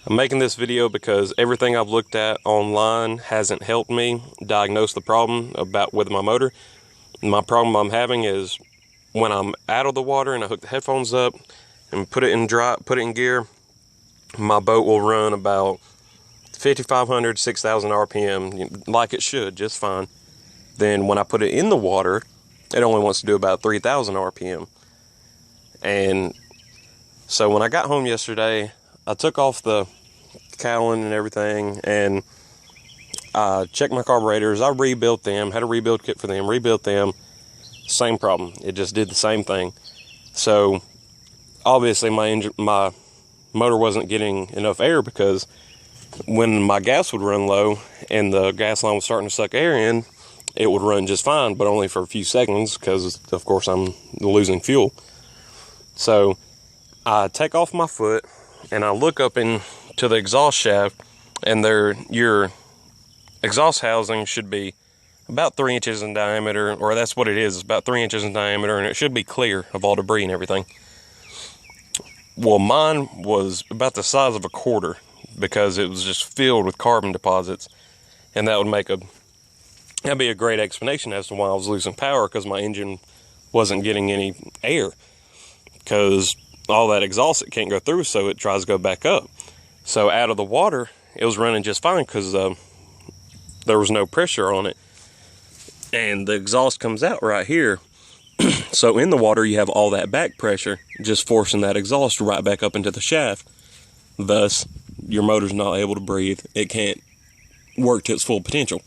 I'm making this video because everything I've looked at online hasn't helped me diagnose the problem with my motor. My problem I'm having is when I'm out of the water and I hook the headphones up and put it in gear, my boat will run about 5,500, 6,000 RPM like it should, just fine. Then when I put it in the water, it only wants to do about 3,000 RPM. And so when I got home yesterday, I took off the cowling and everything, and I checked my carburetors. I rebuilt them, had a rebuild kit for them, rebuilt them. Same problem. It just did the same thing. So obviously my motor wasn't getting enough air, because when my gas would run low and the gas line was starting to suck air in, it would run just fine, but only for a few seconds, because of course I'm losing fuel. So I take off my foot and I look up into the exhaust shaft, and your exhaust housing should be about 3 inches in diameter, or that's what it is. It's about 3 inches in diameter, and it should be clear of all debris and everything. Well, mine was about the size of a quarter, because it was just filled with carbon deposits, and that'd be a great explanation as to why I was losing power, because my engine wasn't getting any air, because all that exhaust, it can't go through, so it tries to go back up. So out of the water, it was running just fine, because there was no pressure on it, and the exhaust comes out right here. So in the water, you have all that back pressure just forcing that exhaust right back up into the shaft. Thus, your motor's not able to breathe. It can't work to its full potential.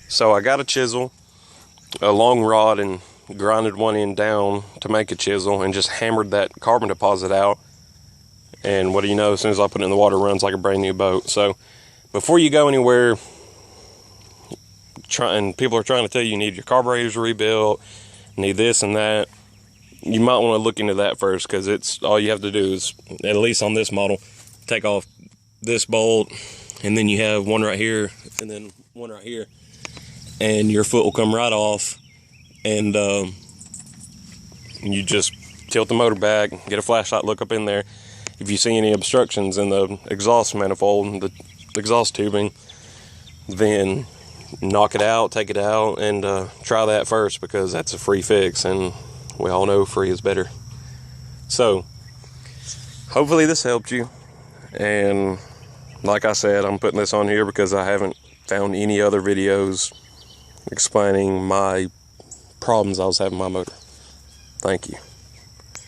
So I got a chisel, a long rod, and grinded one end down to make a chisel, and just hammered that carbon deposit out. And what do you know, as soon as I put it in the water, it runs like a brand new boat. So before you go anywhere, people are trying to tell you need your carburetors rebuilt, need this and that, you might want to look into that first, because it's all you have to do is, at least on this model, take off this bolt, and then you have one right here and then one right here, and your foot will come right off, and you just tilt the motor back, get a flashlight, look up in there. If you see any obstructions in the exhaust manifold, the exhaust tubing, then knock it out, take it out, and try that first, because that's a free fix, and we all know free is better. So hopefully this helped you, and like I said, I'm putting this on here because I haven't found any other videos explaining my problems I was having with my motor. Thank you.